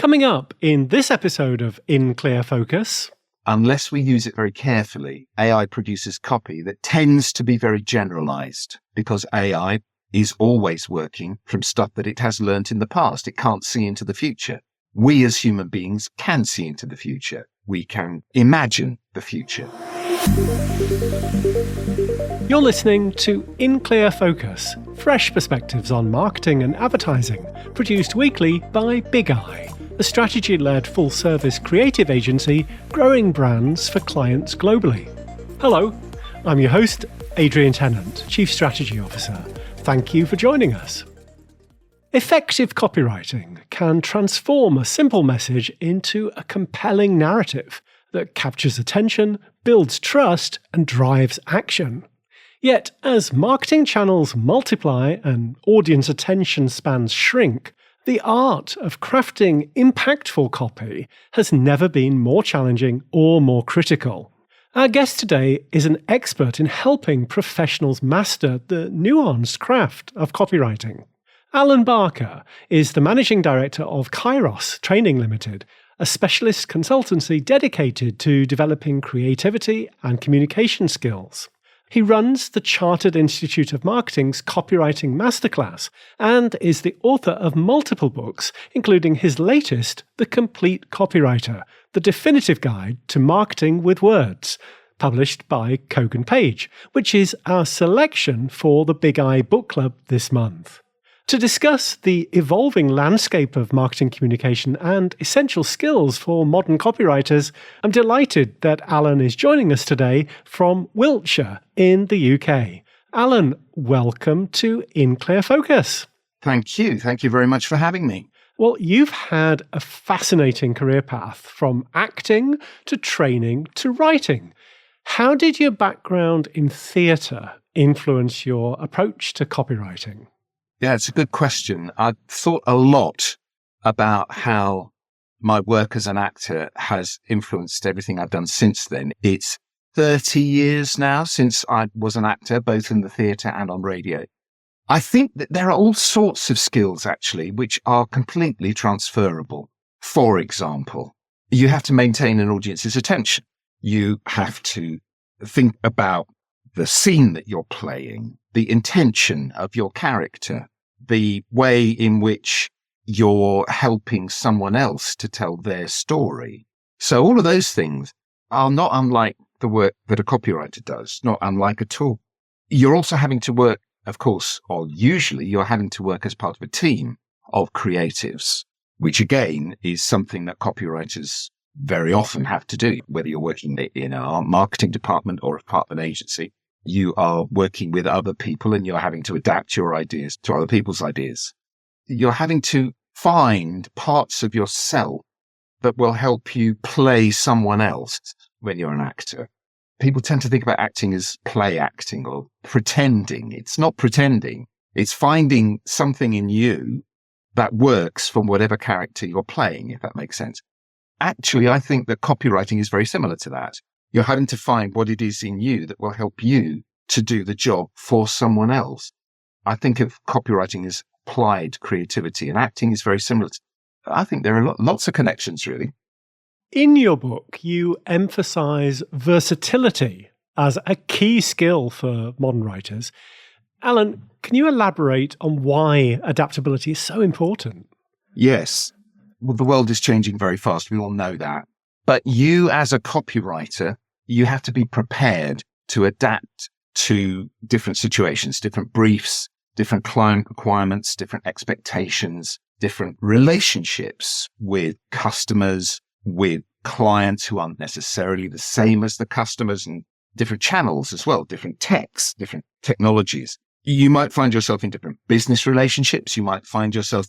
Coming up in this episode of In Clear Focus. Unless we use it very carefully, AI produces copy that tends to be very generalized because AI is always working from stuff that it has learnt in the past. It can't see into the future. We as human beings can see into the future. We can imagine the future. You're listening to In Clear Focus, fresh perspectives on marketing and advertising, produced weekly by Big Eye, a strategy-led full-service creative agency growing brands for clients globally. Hello, I'm your host, Adrian Tennant, Chief Strategy Officer. Thank you for joining us. Effective copywriting can transform a simple message into a compelling narrative that captures attention, builds trust, and drives action. Yet, as marketing channels multiply and audience attention spans shrink, the art of crafting impactful copy has never been more challenging or more critical. Our guest today is an expert in helping professionals master the nuanced craft of copywriting. Alan Barker is the Managing Director of Kairos Training Limited, a specialist consultancy dedicated to developing creativity and communication skills. He runs the Chartered Institute of Marketing's Copywriting Masterclass and is the author of multiple books, including his latest, The Complete Copywriter, the definitive guide to marketing with words, published by Kogan Page, which is our selection for the Big Eye Book Club this month. To discuss the evolving landscape of marketing communication and essential skills for modern copywriters, I'm delighted that Alan is joining us today from Wiltshire in the UK. Alan, welcome to In Clear Focus. Thank you. Thank you very much for having me. Well, you've had a fascinating career path from acting to training to writing. How did your background in theatre influence your approach to copywriting? Yeah, it's a good question. I've thought a lot about how my work as an actor has influenced everything I've done since then. It's 30 years now since I was an actor, both in the theatre and on radio. I think that there are all sorts of skills, actually, which are completely transferable. For example, you have to maintain an audience's attention. You have to think about the scene that you're playing, the intention of your character, the way in which you're helping someone else to tell their story. So all of those things are not unlike the work that a copywriter does, not unlike at all. You're also having to work, of course, or usually you're having to work as part of a team of creatives, which again is something that copywriters very often have to do, whether you're working in a marketing department or a part of an agency. You are working with other people and you're having to adapt your ideas to other people's ideas. You're having to find parts of yourself that will help you play someone else when you're an actor. People tend to think about acting as play acting or pretending. It's not pretending. It's finding something in you that works for whatever character you're playing, if that makes sense. Actually, I think that copywriting is very similar to that. You're having to find what it is in you that will help you to do the job for someone else. I think of copywriting as applied creativity, and acting is very similar. I think there are lots of connections, really. In your book, you emphasize versatility as a key skill for modern writers. Alan, can you elaborate on why adaptability is so important? Yes. Well, the world is changing very fast. We all know that. But you, as a copywriter, you have to be prepared to adapt to different situations, different briefs, different client requirements, different expectations, different relationships with customers, with clients who aren't necessarily the same as the customers, and different channels as well, different techs, different technologies. You might find yourself in different business relationships. You might find yourself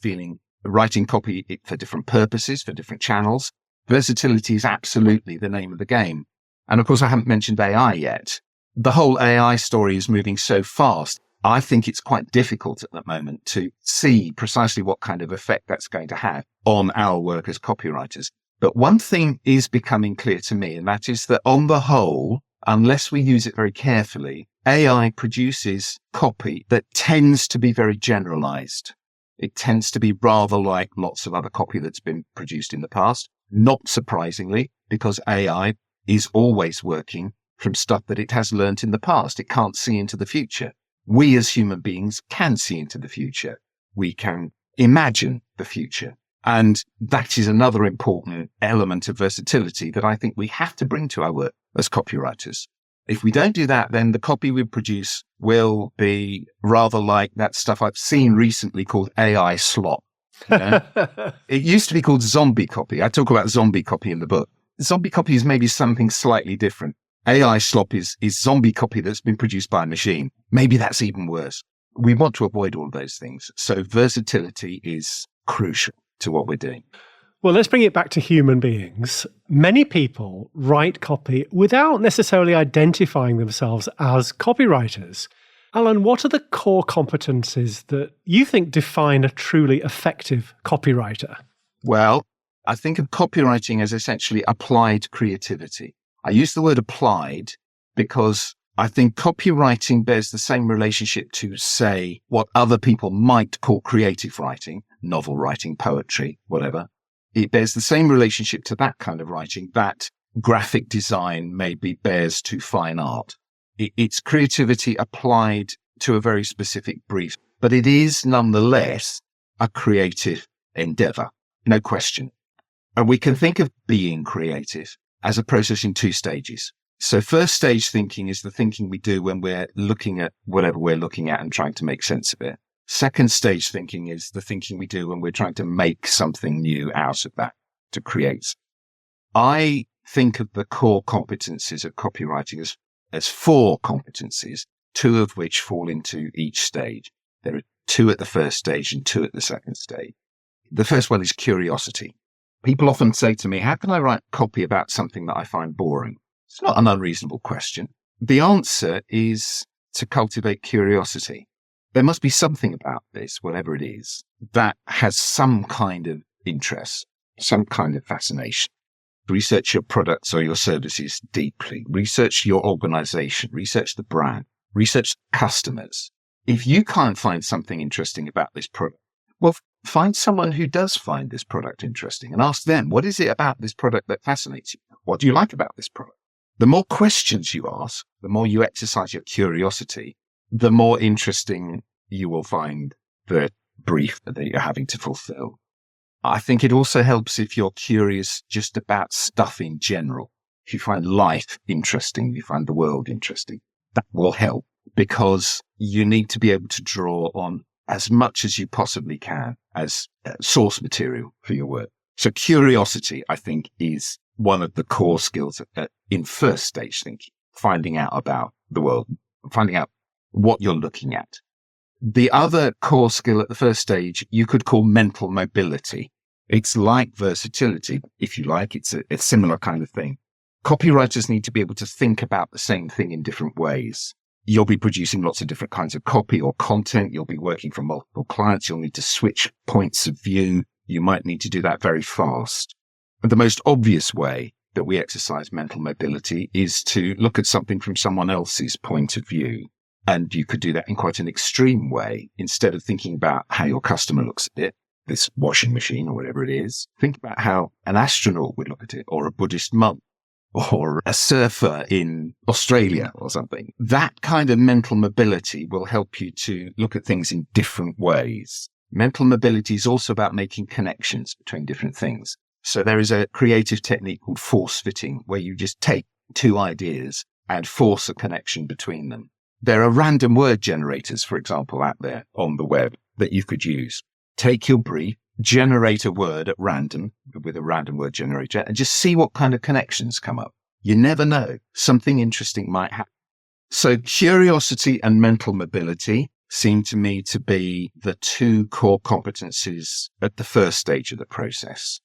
writing copy for different purposes, for different channels. Versatility is absolutely the name of the game. And of course, I haven't mentioned AI yet. The whole AI story is moving so fast. I think it's quite difficult at the moment to see precisely what kind of effect that's going to have on our work as copywriters. But one thing is becoming clear to me, and that is that on the whole, unless we use it very carefully, AI produces copy that tends to be very generalized. It tends to be rather like lots of other copy that's been produced in the past, not surprisingly, because AI is always working from stuff that it has learnt in the past. It can't see into the future. We as human beings can see into the future. We can imagine the future. And that is another important element of versatility that I think we have to bring to our work as copywriters. If we don't do that, then the copy we produce will be rather like that stuff I've seen recently called AI slop. You know? It used to be called zombie copy. I talk about zombie copy in the book. Zombie copy is maybe something slightly different. AI slop is zombie copy that's been produced by a machine. Maybe that's even worse. We want to avoid all of those things. So versatility is crucial to what we're doing. Well, let's bring it back to human beings. Many people write copy without necessarily identifying themselves as copywriters. Alan, what are the core competencies that you think define a truly effective copywriter? Well, I think of copywriting as essentially applied creativity. I use the word applied because I think copywriting bears the same relationship to, say, what other people might call creative writing, novel writing, poetry, whatever. It bears the same relationship to that kind of writing that graphic design maybe bears to fine art. It's creativity applied to a very specific brief, but it is nonetheless a creative endeavor, no question. And we can think of being creative as a process in two stages. So first stage thinking is the thinking we do when we're looking at whatever we're looking at and trying to make sense of it. Second stage thinking is the thinking we do when we're trying to make something new out of that, to create. I think of the core competencies of copywriting as four competencies, two of which fall into each stage. There are two at the first stage and two at the second stage. The first one is curiosity. People often say to me, how can I write copy about something that I find boring? It's not an unreasonable question. The answer is to cultivate curiosity. There must be something about this, whatever it is, that has some kind of interest, some kind of fascination. Research your products or your services deeply. Research your organization. Research the brand. Research customers. If you can't find something interesting about this product, well, find someone who does find this product interesting and ask them, what is it about this product that fascinates you? What do you like about this product? The more questions you ask, the more you exercise your curiosity, the more interesting you will find the brief that you're having to fulfill. I think it also helps if you're curious just about stuff in general. If you find life interesting, you find the world interesting, that will help because you need to be able to draw on as much as you possibly can as source material for your work. So curiosity, I think, is one of the core skills in first stage thinking, finding out about the world, finding out what you're looking at. The other core skill at the first stage, you could call mental mobility. It's like versatility, if you like. It's a similar kind of thing. Copywriters need to be able to think about the same thing in different ways. You'll be producing lots of different kinds of copy or content. You'll be working for multiple clients. You'll need to switch points of view. You might need to do that very fast. And the most obvious way that we exercise mental mobility is to look at something from someone else's point of view. And you could do that in quite an extreme way. Instead of thinking about how your customer looks at it, this washing machine or whatever it is, think about how an astronaut would look at it, or a Buddhist monk, or a surfer in Australia or something. That kind of mental mobility will help you to look at things in different ways. Mental mobility is also about making connections between different things. So there is a creative technique called force fitting, where you just take two ideas and force a connection between them. There are random word generators, for example, out there on the web that you could use. Take your brief, generate a word at random with a random word generator, and just see what kind of connections come up. You never know. Something interesting might happen. So curiosity and mental mobility seem to me to be the two core competencies at the first stage of the process.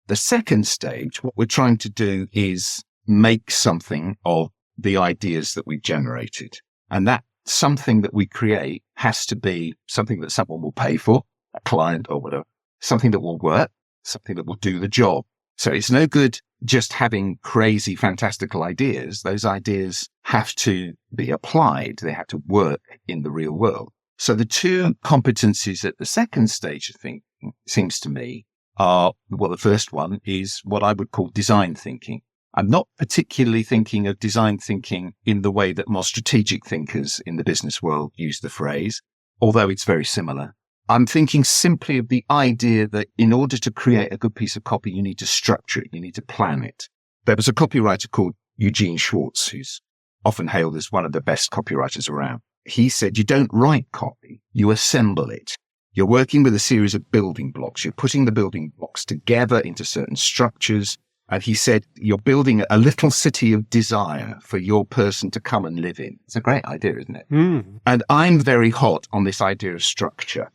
The second stage, what we're trying to do is make something of the ideas that we've generated. And that something that we create has to be something that someone will pay for, a client or whatever, something that will work, something that will do the job. So it's no good just having crazy, fantastical ideas. Those ideas have to be applied. They have to work in the real world. So the two competencies at the second stage, I think, seems to me, are, well, the first one is what I would call design thinking. I'm not particularly thinking of design thinking in the way that more strategic thinkers in the business world use the phrase, although it's very similar. I'm thinking simply of the idea that in order to create a good piece of copy, you need to structure it, you need to plan it. There was a copywriter called Eugene Schwartz, who's often hailed as one of the best copywriters around. He said, you don't write copy, you assemble it. You're working with a series of building blocks. You're putting the building blocks together into certain structures. And he said, you're building a little city of desire for your person to come and live in. It's a great idea, isn't it? And I'm very hot on this idea of structure.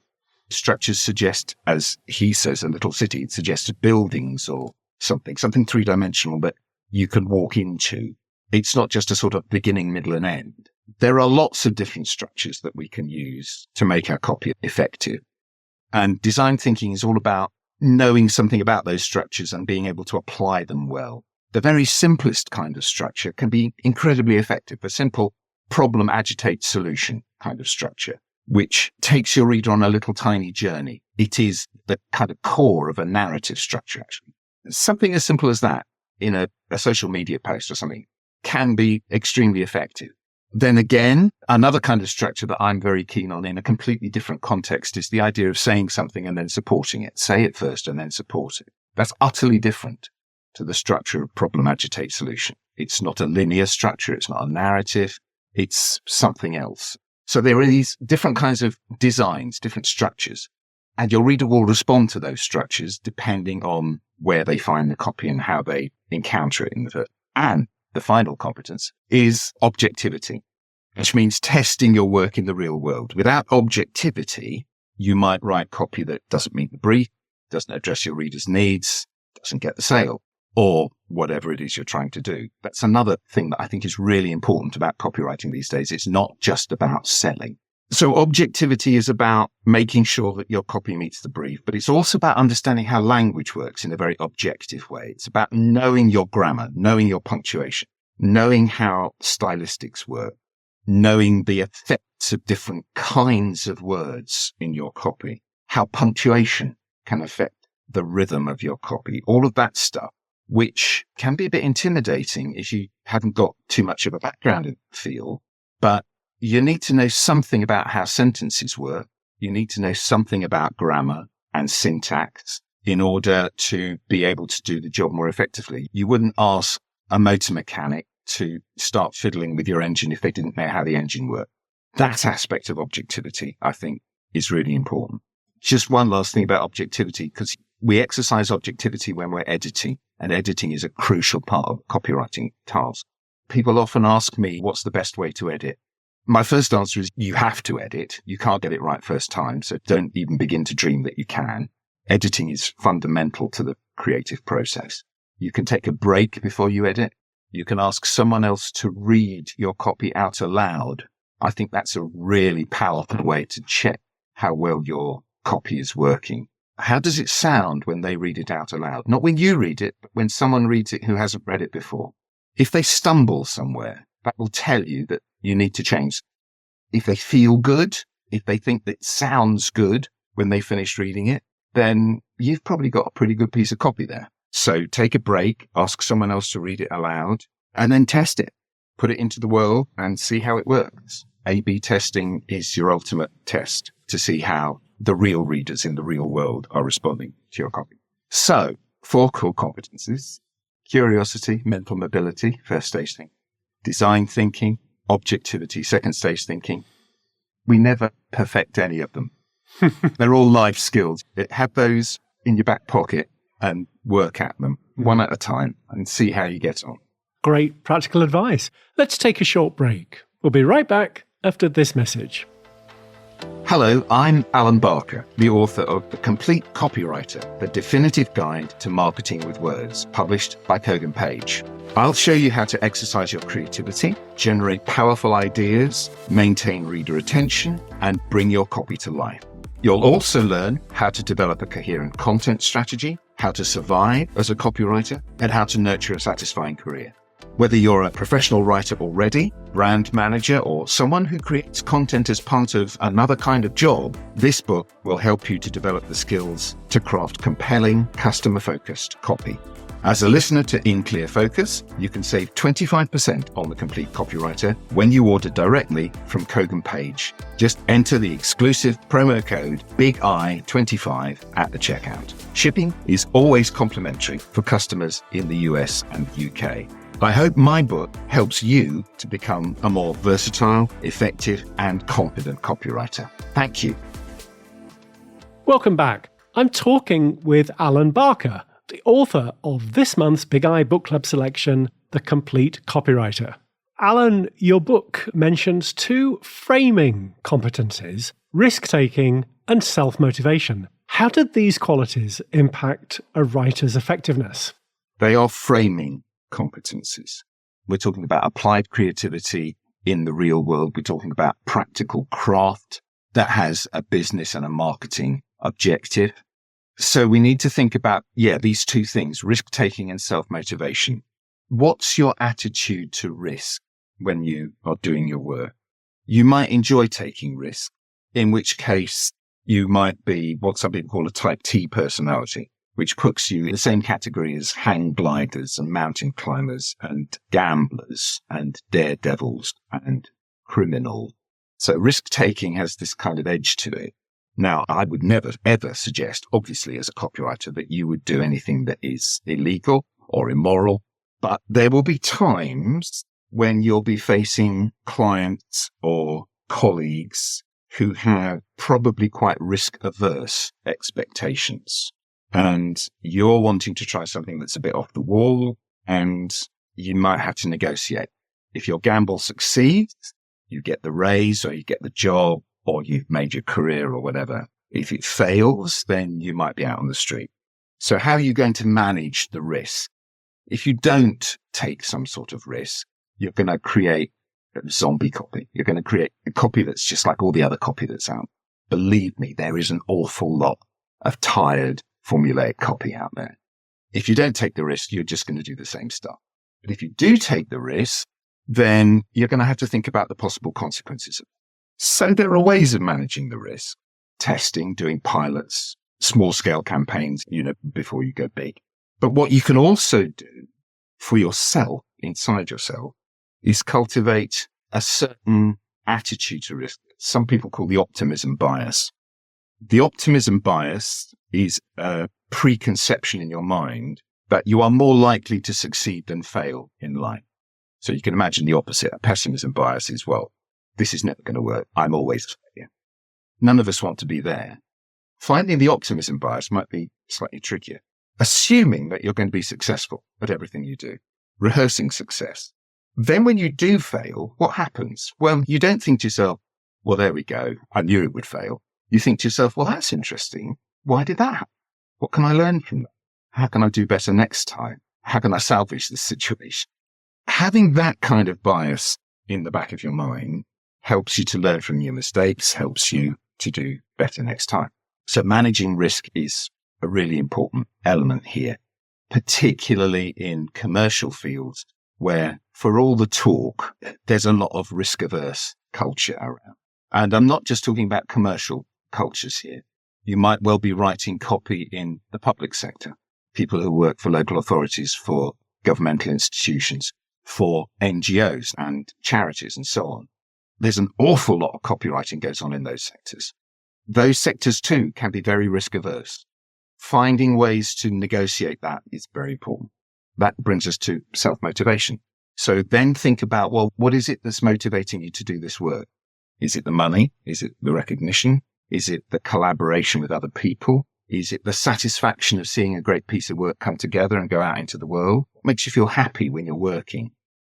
Structures suggest, as he says, a little city. It suggests buildings or something three-dimensional that you can walk into. It's not just a sort of beginning, middle, and end. There are lots of different structures that we can use to make our copy effective. And design thinking is all about knowing something about those structures and being able to apply them well. The very simplest kind of structure can be incredibly effective. A simple problem, agitate, solution kind of structure, which takes your reader on a little tiny journey. It is the kind of core of a narrative structure, actually. Something as simple as that in a social media post or something can be extremely effective. Then again, another kind of structure that I'm very keen on in a completely different context is the idea of saying something and then supporting it. Say it first and then support it. That's utterly different to the structure of problem, agitate, solution. It's not a linear structure. It's not a narrative. It's something else. So there are these different kinds of designs, different structures, and your reader will respond to those structures depending on where they find the copy and how they encounter it in the first. And the final competence is objectivity, which means testing your work in the real world. Without objectivity, you might write copy that doesn't meet the brief, doesn't address your reader's needs, doesn't get the sale, or whatever it is you're trying to do. That's another thing that I think is really important about copywriting these days. It's not just about selling. So objectivity is about making sure that your copy meets the brief, but it's also about understanding how language works in a very objective way. It's about knowing your grammar, knowing your punctuation, knowing how stylistics work, knowing the effects of different kinds of words in your copy, how punctuation can affect the rhythm of your copy, all of that stuff, which can be a bit intimidating if you haven't got too much of a background in the field, but you need to know something about how sentences work. You need to know something about grammar and syntax in order to be able to do the job more effectively. You wouldn't ask a motor mechanic to start fiddling with your engine if they didn't know how the engine worked. That aspect of objectivity, I think, is really important. Just one last thing about objectivity, because we exercise objectivity when we're editing, and editing is a crucial part of copywriting task. People often ask me, what's the best way to edit? My first answer is you have to edit. You can't get it right first time, so don't even begin to dream that you can. Editing is fundamental to the creative process. You can take a break before you edit. You can ask someone else to read your copy out aloud. I think that's a really powerful way to check how well your copy is working. How does it sound when they read it out aloud? Not when you read it, but when someone reads it who hasn't read it before. If they stumble somewhere, that will tell you that you need to change. If they feel good, if they think that it sounds good when they finish reading it, then you've probably got a pretty good piece of copy there. So take a break, ask someone else to read it aloud, and then test it. Put it into the world and see how it works. A/B testing is your ultimate test to see how the real readers in the real world are responding to your copy. So 4 core competencies: curiosity, mental mobility, first stage thinking; design thinking, objectivity, second stage thinking. We never perfect any of them. They're all life skills. Have those in your back pocket and work at them one at a time and see how you get on. Great practical advice. Let's take a short break. We'll be right back after this message. Hello, I'm Alan Barker, the author of The Complete Copywriter, the definitive guide to marketing with words, published by Kogan Page. I'll show you how to exercise your creativity, generate powerful ideas, maintain reader attention, and bring your copy to life. You'll also learn how to develop a coherent content strategy, how to survive as a copywriter, and how to nurture a satisfying career. Whether you're a professional writer already, brand manager, or someone who creates content as part of another kind of job, this book will help you to develop the skills to craft compelling, customer-focused copy. As a listener to In Clear Focus, you can save 25% on the Complete Copywriter when you order directly from Kogan Page. Just enter the exclusive promo code BIG-I25 at the checkout. Shipping is always complimentary for customers in the US and UK. I hope my book helps you to become a more versatile, effective, and confident copywriter. Thank you. Welcome back. I'm talking with Alan Barker, the author of this month's Big Eye Book Club selection, The Complete Copywriter. Alan, your book mentions two framing competencies, risk-taking and self-motivation. How did these qualities impact a writer's effectiveness? They are framing competencies. We're talking about applied creativity in the real world. We're talking about practical craft that has a business and a marketing objective. So we need to think about, these two things, risk-taking and self-motivation. What's your attitude to risk when you are doing your work? You might enjoy taking risks, in which case you might be what some people call a type T personality, which puts you in the same category as hang gliders and mountain climbers and gamblers and daredevils and criminal. So risk-taking has this kind of edge to it. Now, I would never, ever suggest, obviously, as a copywriter, that you would do anything that is illegal or immoral, but there will be times when you'll be facing clients or colleagues who have probably quite risk-averse expectations. And you're wanting to try something that's a bit off the wall, and you might have to negotiate. If your gamble succeeds, you get the raise or you get the job or you've made your career or whatever. If it fails, then you might be out on the street. So how are you going to manage the risk? If you don't take some sort of risk, you're going to create a zombie copy. You're going to create a copy that's just like all the other copy that's out. Believe me, there is an awful lot of tired, formulaic copy out there. If you don't take the risk, you're just going to do the same stuff. But if you do take the risk, then you're going to have to think about the possible consequences of it. So there are ways of managing the risk. Testing, doing pilots, small scale campaigns, before you go big. But what you can also do for yourself, inside yourself, is cultivate a certain attitude to risk. Some people call the optimism bias. The optimism bias is a preconception in your mind that you are more likely to succeed than fail in life. So you can imagine the opposite. A pessimism bias is, well, this is never going to work. I'm always a failure. None of us want to be there. Finding the optimism bias might be slightly trickier. Assuming that you're going to be successful at everything you do, rehearsing success. Then when you do fail, what happens? Well, you don't think to yourself, well, there we go. I knew it would fail. You think to yourself, well, that's interesting. Why did that happen? What can I learn from that? How can I do better next time? How can I salvage this situation? Having that kind of bias in the back of your mind helps you to learn from your mistakes, helps you to do better next time. So managing risk is a really important element here, particularly in commercial fields where for all the talk, there's a lot of risk-averse culture around. And I'm not just talking about commercial cultures here. You might well be writing copy in the public sector, people who work for local authorities, for governmental institutions, for NGOs and charities and so on. There's an awful lot of copywriting goes on in those sectors. Those sectors too can be very risk-averse. Finding ways to negotiate that is very important. That brings us to self-motivation. So then think about, well, what is it that's motivating you to do this work? Is it the money? Is it the recognition? Is it the collaboration with other people? Is it the satisfaction of seeing a great piece of work come together and go out into the world? What makes you feel happy when you're working?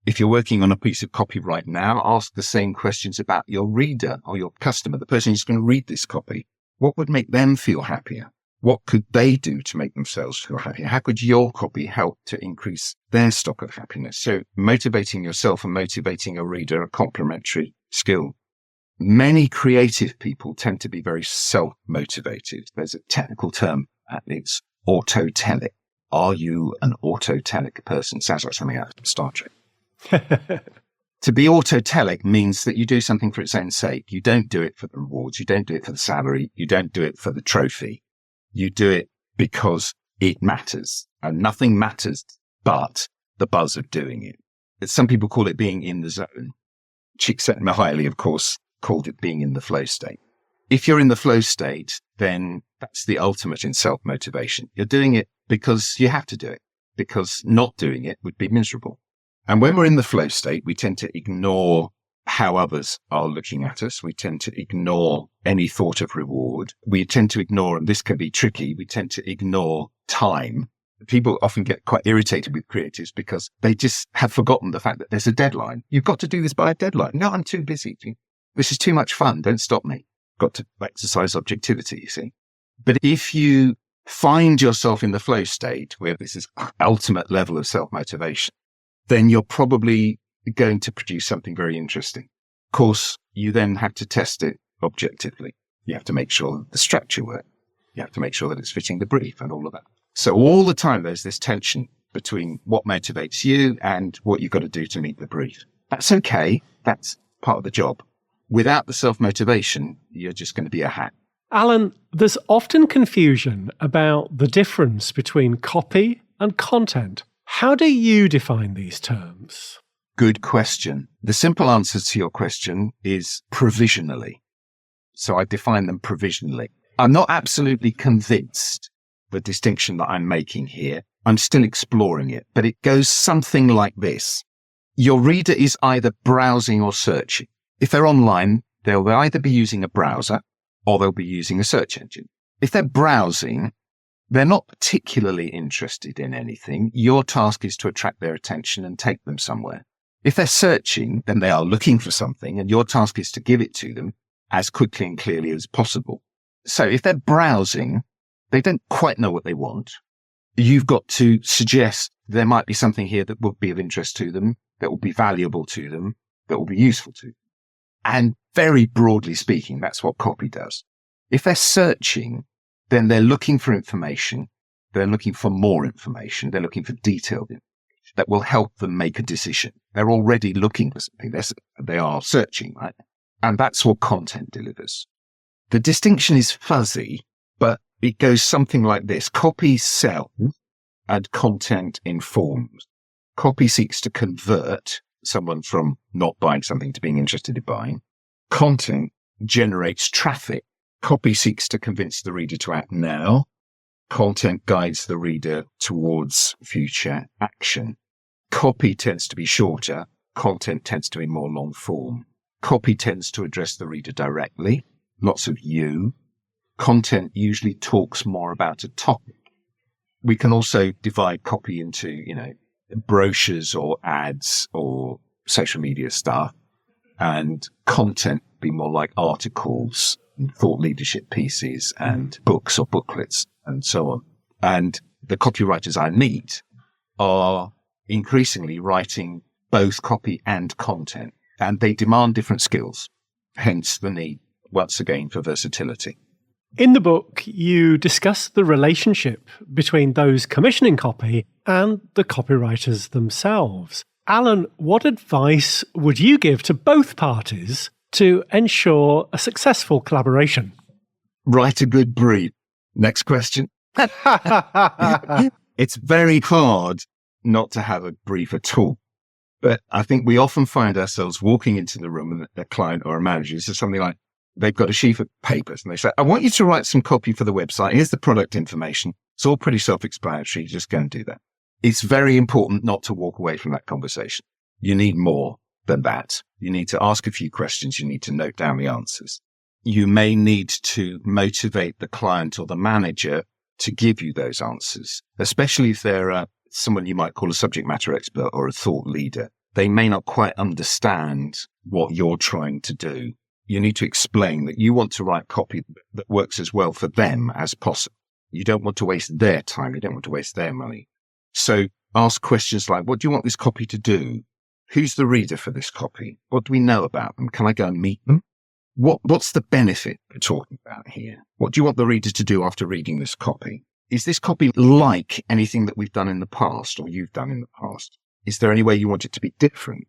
If you're working on a piece of copy right now, ask the same questions about your reader or your customer, the person who's going to read this copy. What would make them feel happier? What could they do to make themselves feel happier? How could your copy help to increase their stock of happiness? So motivating yourself and motivating a reader are complementary skill. Many creative people tend to be very self-motivated. There's a technical term, it's autotelic. Are you an autotelic person? Sounds like something out of Star Trek. To be autotelic means that you do something for its own sake. You don't do it for the rewards. You don't do it for the salary. You don't do it for the trophy. You do it because it matters, and nothing matters but the buzz of doing it. Some people call it being in the zone. Csikszentmihalyi, of course, called it being in the flow state. If you're in the flow state, then that's the ultimate in self-motivation. You're doing it because you have to do it, because not doing it would be miserable. And when we're in the flow state, we tend to ignore how others are looking at us. We tend to ignore any thought of reward. We tend to ignore, and this can be tricky, we tend to ignore time. People often get quite irritated with creatives because they just have forgotten the fact that there's a deadline. You've got to do this by a deadline. No, I'm too busy. This is too much fun. Don't stop me. Got to exercise objectivity, you see. But if you find yourself in the flow state where this is ultimate level of self-motivation, then you're probably going to produce something very interesting. Of course, you then have to test it objectively. You have to make sure that the structure works. You have to make sure that it's fitting the brief and all of that. So all the time, there's this tension between what motivates you and what you've got to do to meet the brief. That's okay. That's part of the job. Without the self-motivation, you're just going to be a hack. Alan, there's often confusion about the difference between copy and content. How do you define these terms? Good question. The simple answer to your question is provisionally. So I define them provisionally. I'm not absolutely convinced the distinction that I'm making here. I'm still exploring it, but it goes something like this. Your reader is either browsing or searching. If they're online, they'll either be using a browser or they'll be using a search engine. If they're browsing, they're not particularly interested in anything. Your task is to attract their attention and take them somewhere. If they're searching, then they are looking for something, and your task is to give it to them as quickly and clearly as possible. So if they're browsing, they don't quite know what they want. You've got to suggest there might be something here that would be of interest to them, that will be valuable to them, that will be useful to them. And very broadly speaking, that's what copy does. If they're searching, then they're looking for information. They're looking for more information. They're looking for detailed information that will help them make a decision. They're already looking for something. They are searching, right? And that's what content delivers. The distinction is fuzzy, but it goes something like this. Copy sells and content informs. Copy seeks to convert someone from not buying something to being interested in buying. Content generates traffic. Copy seeks to convince the reader to act now. Content guides the reader towards future action. Copy tends to be shorter. Content tends to be more long form. Copy tends to address the reader directly. Lots of you. Content usually talks more about a topic. We can also divide copy into, brochures or ads or social media stuff, and content be more like articles, thought leadership pieces and books or booklets and so on. And the copywriters I meet are increasingly writing both copy and content, and they demand different skills, hence the need, once again, for versatility. In the book, you discuss the relationship between those commissioning copy and the copywriters themselves. Alan, what advice would you give to both parties to ensure a successful collaboration? Write a good brief. Next question. It's very hard not to have a brief at all. But I think we often find ourselves walking into the room and a client or a manager says something like, they've got a sheaf of papers and they say, I want you to write some copy for the website. Here's the product information. It's all pretty self-explanatory. Just go and do that. It's very important not to walk away from that conversation. You need more than that. You need to ask a few questions. You need to note down the answers. You may need to motivate the client or the manager to give you those answers, especially if they're someone you might call a subject matter expert or a thought leader. They may not quite understand what you're trying to do. You need to explain that you want to write copy that works as well for them as possible. You don't want to waste their time. You don't want to waste their money. So ask questions like, what do you want this copy to do? Who's the reader for this copy? What do we know about them? Can I go and meet them? What's the benefit we're talking about here? What do you want the reader to do after reading this copy? Is this copy like anything that we've done in the past or you've done in the past? Is there any way you want it to be different?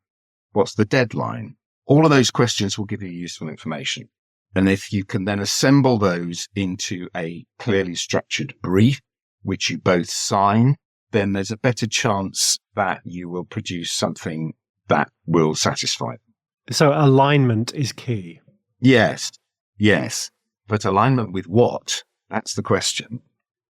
What's the deadline? All of those questions will give you useful information. And if you can then assemble those into a clearly structured brief, which you both sign, then there's a better chance that you will produce something that will satisfy them. So alignment is key. Yes. But alignment with what? That's the question.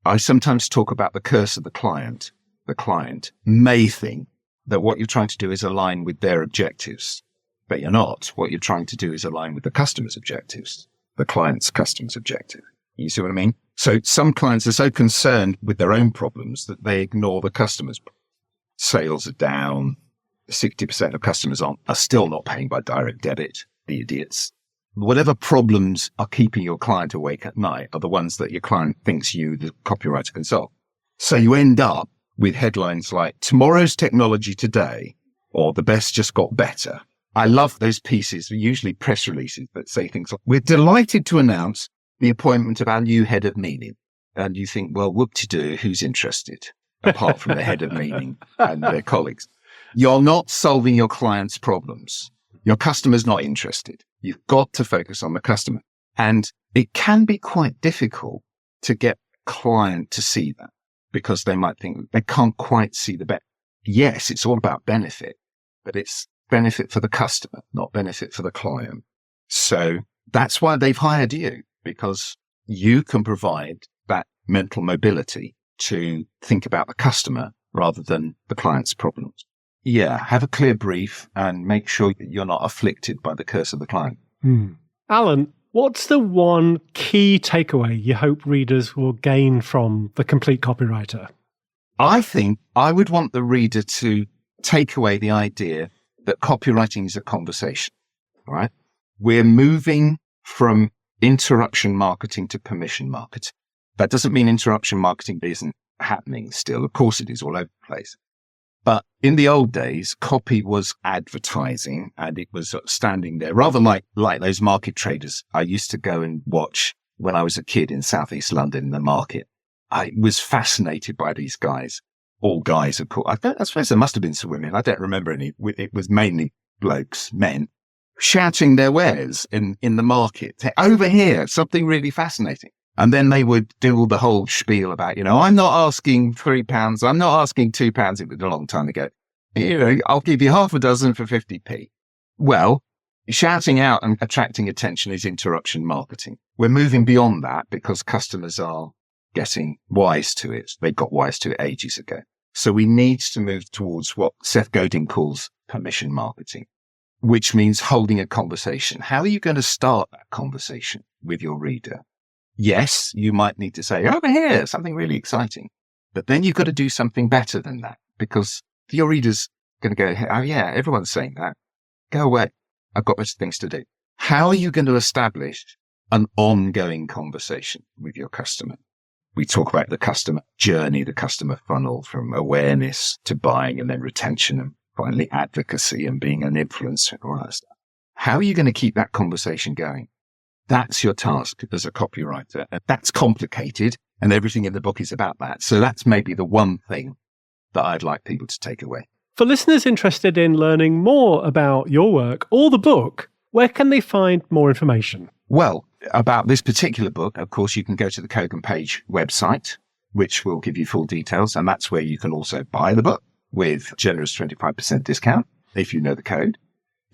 I sometimes talk about the curse of the client. The client may think that what you're trying to do is align with their objectives, but you're not. What you're trying to do is align with the customer's objectives, the client's customer's objective. You see what I mean? So some clients are so concerned with their own problems that they ignore the customer's problems. Sales are down. 60% of customers are still not paying by direct debit. The idiots. Whatever problems are keeping your client awake at night are the ones that your client thinks you, the copywriter, can solve. So you end up with headlines like tomorrow's technology today, or the best just got better. I love those pieces, usually press releases that say things like, we're delighted to announce the appointment of our new head of meaning. And you think, well, whoop-de-doo, who's interested? Apart from the head of meaning and their colleagues. You're not solving your client's problems. Your customer's not interested. You've got to focus on the customer. And it can be quite difficult to get a client to see that because they might think they can't quite see the benefit. Yes, it's all about benefit, but it's benefit for the customer, not benefit for the client. So that's why they've hired you, because you can provide that mental mobility to think about the customer rather than the client's problems. Yeah, have a clear brief and make sure that you're not afflicted by the curse of the client. Alan, what's the one key takeaway you hope readers will gain from The Complete Copywriter? I think I would want the reader to take away the idea that copywriting is a conversation, right? We're moving from interruption marketing to permission marketing. That doesn't mean interruption marketing isn't happening still. Of course it is all over the place. But in the old days, copy was advertising and it was standing there rather like those market traders I used to go and watch when I was a kid in Southeast London in the market. I was fascinated by these guys, all guys, of course. I suppose there must have been some women. I don't remember any. It was mainly blokes, men, shouting their wares in the market. Over here, something really fascinating. And then they would do all the whole spiel about, I'm not asking £3. I'm not asking £2. It was a long time ago. I'll give you half a dozen for 50p. Well, shouting out and attracting attention is interruption marketing. We're moving beyond that because customers are getting wise to it. They got wise to it ages ago. So we need to move towards what Seth Godin calls permission marketing, which means holding a conversation. How are you going to start that conversation with your reader? Yes, you might need to say, over here, something really exciting. But then you've got to do something better than that because your reader's going to go, oh yeah, everyone's saying that. Go away. I've got better things to do. How are you going to establish an ongoing conversation with your customer? We talk about the customer journey, the customer funnel from awareness to buying and then retention and finally advocacy and being an influencer and all that stuff. How are you going to keep that conversation going? That's your task as a copywriter. And that's complicated and everything in the book is about that. So that's maybe the one thing that I'd like people to take away. For listeners interested in learning more about your work or the book, where can they find more information? Well, about this particular book, of course, you can go to the Code and Page website, which will give you full details. And that's where you can also buy the book with generous 25% discount if you know the code.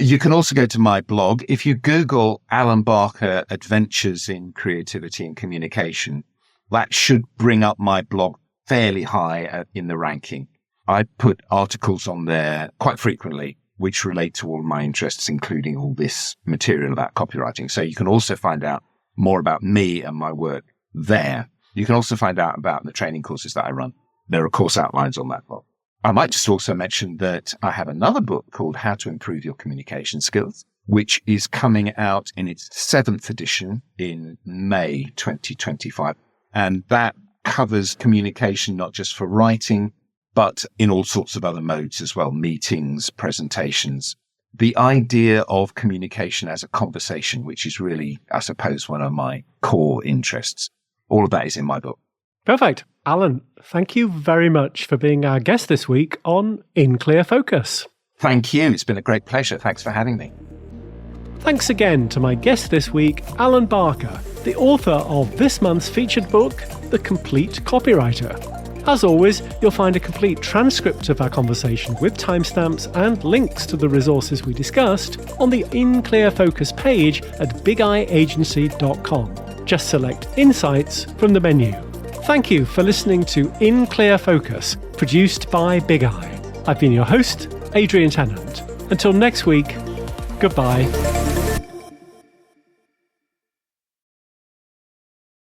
You can also go to my blog. If you Google Alan Barker Adventures in Creativity and Communication, that should bring up my blog fairly high in the ranking. I put articles on there quite frequently, which relate to all of my interests, including all this material about copywriting. So you can also find out more about me and my work there. You can also find out about the training courses that I run. There are course outlines on that blog. I might just also mention that I have another book called How to Improve Your Communication Skills, which is coming out in its 7th edition in May 2025. And that covers communication, not just for writing, but in all sorts of other modes as well, meetings, presentations. The idea of communication as a conversation, which is really, I suppose, one of my core interests. All of that is in my book. Perfect. Alan, thank you very much for being our guest this week on In Clear Focus. Thank you. It's been a great pleasure. Thanks for having me. Thanks again to my guest this week, Alan Barker, the author of this month's featured book, The Complete Copywriter. As always, you'll find a complete transcript of our conversation with timestamps and links to the resources we discussed on the In Clear Focus page at bigeyeagency.com. Just select Insights from the menu. Thank you for listening to In Clear Focus, produced by Big Eye. I've been your host, Adrian Tennant. Until next week, goodbye.